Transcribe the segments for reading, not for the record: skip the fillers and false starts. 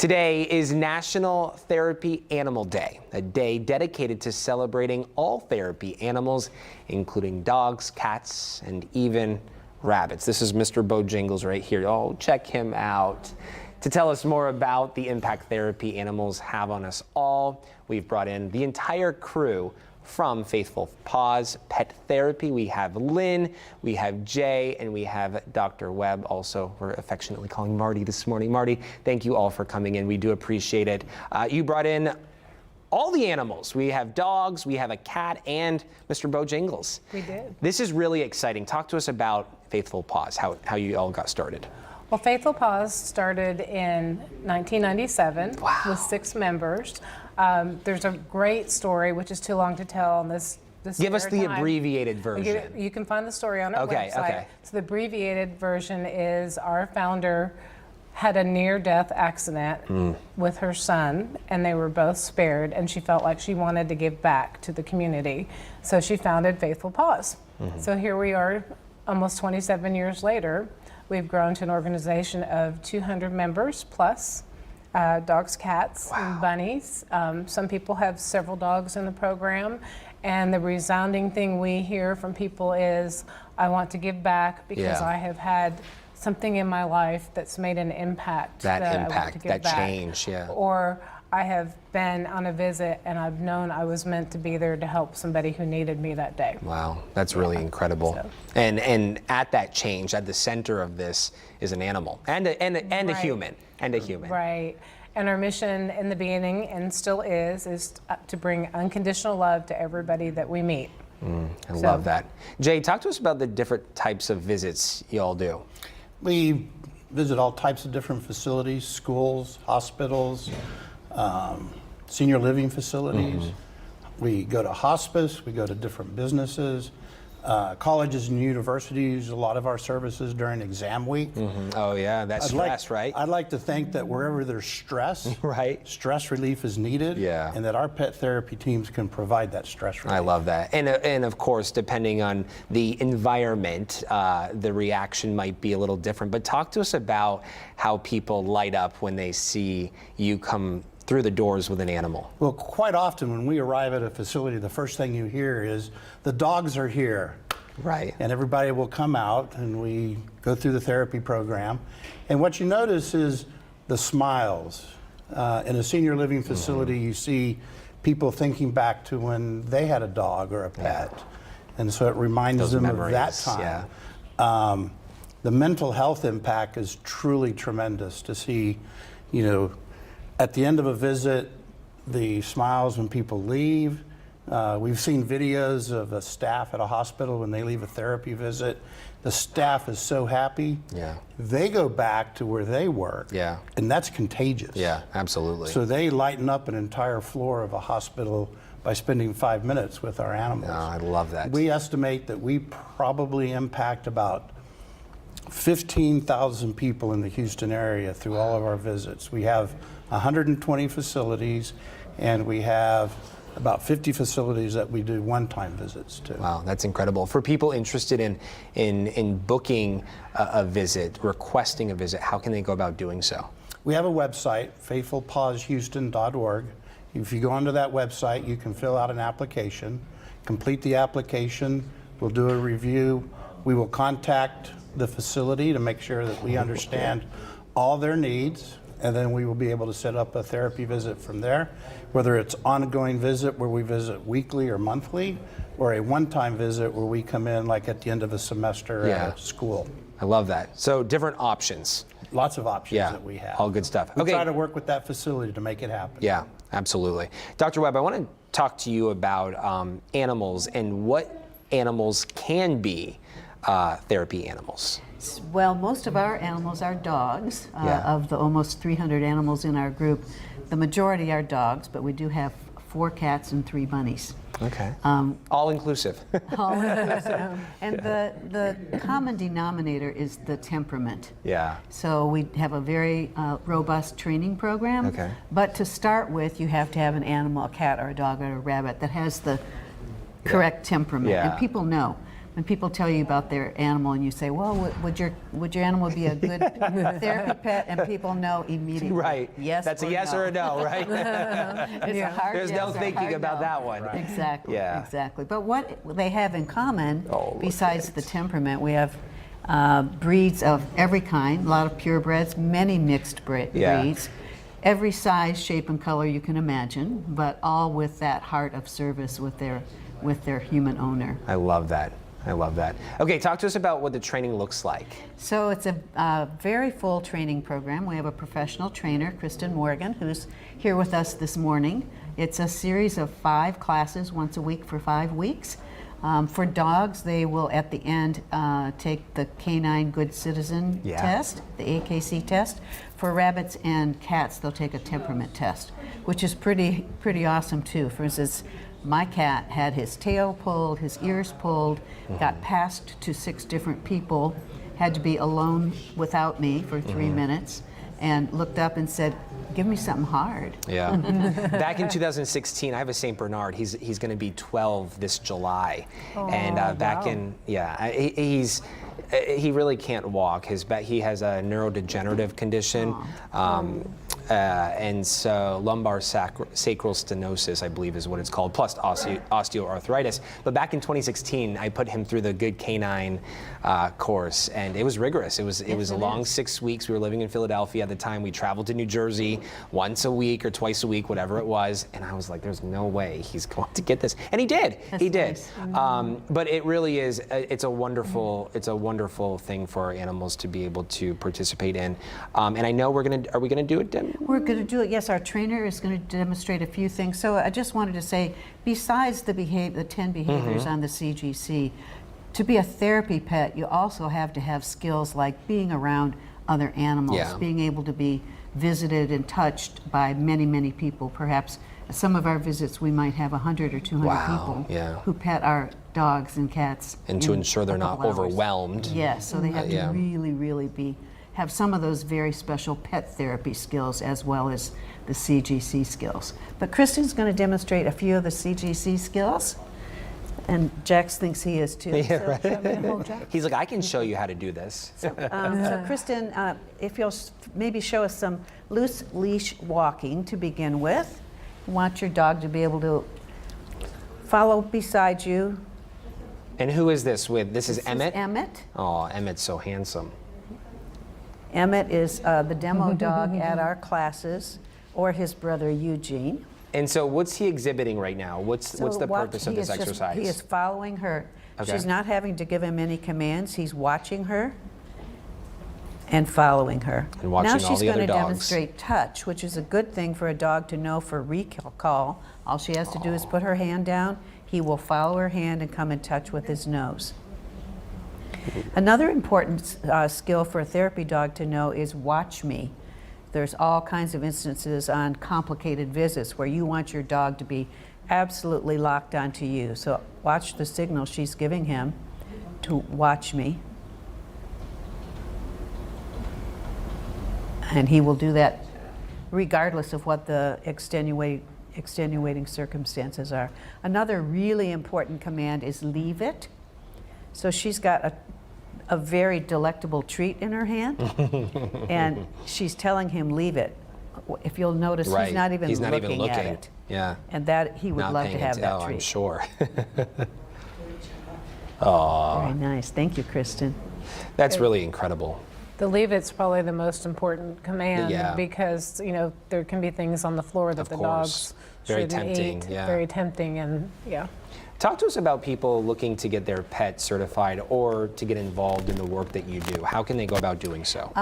Today is National Therapy Animal Day, a day dedicated to celebrating all therapy animals, including dogs, cats, and even rabbits. This is Mr. Bojangles right here. Oh, check him out. To tell us more about the impact therapy animals have on us all, we've brought in the entire crew from Faithful Paws Pet Therapy. We have Lynn, we have Jay, and we have Dr. Webb. Also, we're affectionately calling Marty this morning. Marty, thank you all for coming in. We do appreciate it. You brought in all the animals. We have dogs, we have a cat, and Mr. Bojangles. We did. This is really exciting. Talk to us about Faithful Paws, how you all got started. Well, Faithful Paws started in 1997 with 6 members. There's a great story, which is too long to tell on this. Give us the abbreviated version. You can find the story on our website. Okay. So the abbreviated version is our founder had a near-death accident with her son, and they were both spared, and she felt like she wanted to give back to the community. So she founded Faithful Paws. So here we are almost 27 years later. We've grown to an organization of 200 members plus, dogs, cats, and bunnies. Some people have several dogs in the program, and the resounding thing we hear from people is, I want to give back because I have had something in my life that's made an impact. That change, Or I have been on a visit and I've known I was meant to be there to help somebody who needed me that day. Wow, that's really incredible. So. And at that change, at the center of this is an animal and a human. Right. And our mission in the beginning, and still is to bring unconditional love to everybody that we meet. I love that. Jay, talk to us about the different types of visits you all do. We visit all types of different facilities, schools, hospitals, senior living facilities. We go to hospice, we go to different businesses, colleges and universities, a lot of our services during exam week. Oh yeah, that's stress, right? I'd like to think that wherever there's stress, stress relief is needed, and that our pet therapy teams can provide that stress relief. I love that. And of course, depending on the environment, the reaction might be a little different. But talk to us about how people light up when they see you come through the doors with an animal. Well, quite often when we arrive at a facility, the first thing you hear is, the dogs are here. Right. And everybody will come out and we go through the therapy program. And what you notice is the smiles. In a senior living facility, you see people thinking back to when they had a dog or a pet. And so it reminds them of that time. The mental health impact is truly tremendous to see, at the end of a visit, the smiles when people leave. We've seen videos of a staff at a hospital when they leave a therapy visit. The staff is so happy. They go back to where they work. And that's contagious. Yeah, absolutely. So they lighten up an entire floor of a hospital by spending 5 minutes with our animals. I love that. We estimate that we probably impact about 15,000 people in the Houston area through all of our visits. We have 120 facilities, and we have about 50 facilities that we do one-time visits to. Wow, that's incredible. For people interested in booking a visit, requesting a visit, how can they go about doing so? We have a website, faithfulpawshouston.org. If you go onto that website, you can fill out an application, complete the application, we'll do a review, we will contact the facility to make sure that we understand all their needs, and then we will be able to set up a therapy visit from there, whether it's ongoing visit where we visit weekly or monthly, or a one-time visit where we come in like at the end of a semester at school. I love that. So different options. Lots of options that we have. All good stuff. We try to work with that facility to make it happen. Yeah, absolutely. Dr. Webb, I want to talk to you about animals and what animals can be therapy animals. Well, most of our animals are dogs. Of the almost 300 animals in our group, the majority are dogs, but we do have 4 cats and 3 bunnies. Okay. All inclusive. All inclusive. And the common denominator is the temperament. So we have a very robust training program. But to start with, you have to have an animal, a cat or a dog or a rabbit, that has the correct temperament. And people know. when people tell you about their animal and you say, well, would your animal be a good therapy pet? And people know immediately. Right. Yes. That's a yes or a no, right? It's a hard There's yes no or a thinking hard about no. that one. Right. Exactly. Yeah. Exactly. But what they have in common, look besides at the it. temperament, we have breeds of every kind, a lot of purebreds, many mixed Yeah. breeds, every size, shape, and color you can imagine, but all with that heart of service with their human owner. I love that. I love that. Okay, talk to us about what the training looks like. So it's a very full training program. We have a professional trainer, Kristen Morgan, who's here with us this morning. It's a series of 5 classes once a week for 5 weeks. For dogs, they will at the end take the Canine Good Citizen test, the AKC test. For rabbits and cats, they'll take a temperament test, which is pretty awesome too. For instance, my cat had his tail pulled, his ears pulled, got passed to 6 different people, had to be alone without me for 3 minutes, and looked up and said, give me something hard. Yeah. Back in 2016, I have a St. Bernard. He's going to be 12 this July. And back in, he really can't walk. He has a neurodegenerative condition. And so lumbar sacral stenosis, I believe is what it's called, plus osteoarthritis. But back in 2016, I put him through the Good Canine course, and it was rigorous. It was a long 6 weeks. We were living in Philadelphia at the time. We traveled to New Jersey once a week or twice a week, whatever it was. And I was like, there's no way he's going to get this. And he did. He did. But it really is. It's a wonderful thing for our animals to be able to participate in. And I know are we gonna do it, Dem? We're going to do it, yes. Our trainer is going to demonstrate a few things. So I just wanted to say, besides the 10 behaviors on the CGC, to be a therapy pet, you also have to have skills like being around other animals, being able to be visited and touched by many, many people. Perhaps some of our visits, we might have 100 or 200 people who pet our dogs and cats. And to ensure they're not overwhelmed. Yes, so they have to really have some of those very special pet therapy skills as well as the CGC skills. But Kristen's going to demonstrate a few of the CGC skills, and Jax thinks he is too. Yeah, so, right. do you want me to hold Jax? He's like, I can show you how to do this. So Kristen, if you'll maybe show us some loose leash walking to begin with. You want your dog to be able to follow beside you. And who is this with? This is Emmett? Emmett. Oh, Emmett's so handsome. Emmett is the demo dog at our classes, or his brother Eugene. And so what's he exhibiting right now? What's the purpose of this exercise? He is following her. Okay. She's not having to give him any commands. He's watching her and following her. And watching now all she's the going other to dogs. demonstrate touch, which is a good thing for a dog to know for recall. All she has to do is put her hand down. He will follow her hand and come in touch with his nose. Another important skill for a therapy dog to know is watch me. There's all kinds of instances on complicated visits where you want your dog to be absolutely locked onto you. So watch the signal she's giving him to watch me. And he will do that regardless of what the extenuating circumstances are. Another really important command is leave it. So she's got a very delectable treat in her hand, and she's telling him leave it. If you'll notice, he's not even looking at it. Yeah. And that he would love to have that treat. I'm sure. Very nice. Thank you, Kristen. That's really incredible. The leave it's probably the most important command because there can be things on the floor that the dogs very shouldn't tempting, eat. yeah. Very tempting, and Talk to us about people looking to get their pet certified or to get involved in the work that you do. How can they go about doing so?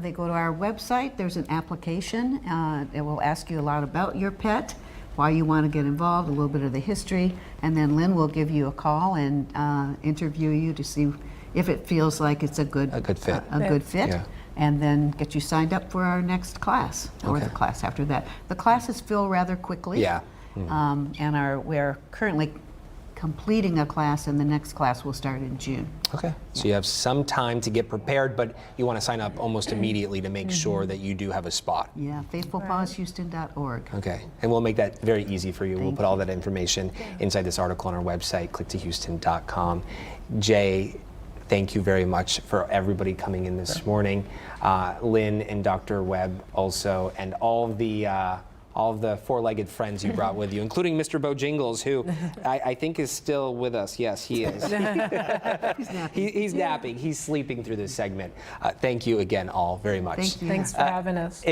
They go to our website. There's an application. It will ask you a lot about your pet, why you want to get involved, a little bit of the history, and then Lynn will give you a call and interview you to see if it feels like it's a good fit. Yeah. And then get you signed up for our next class or the class after that. The classes fill rather quickly. Yeah. And we're currently completing a class, and the next class will start in June. Okay, so you have some time to get prepared, but you want to sign up almost immediately to make sure that you do have a spot. Yeah, faithfulpawshouston.org. Okay, and we'll make that very easy for you. We'll Thank put all you. that information inside this article on our website, clicktohouston.com. Jay, thank you very much for everybody coming in this morning. Lynn and Dr. Webb also, and all of the four-legged friends you brought with you, including Mr. Bojingles, who I think is still with us. Yes, he is. He's napping. He's napping. He's sleeping through this segment. Thank you again all very much. Thank you. Thanks for having us.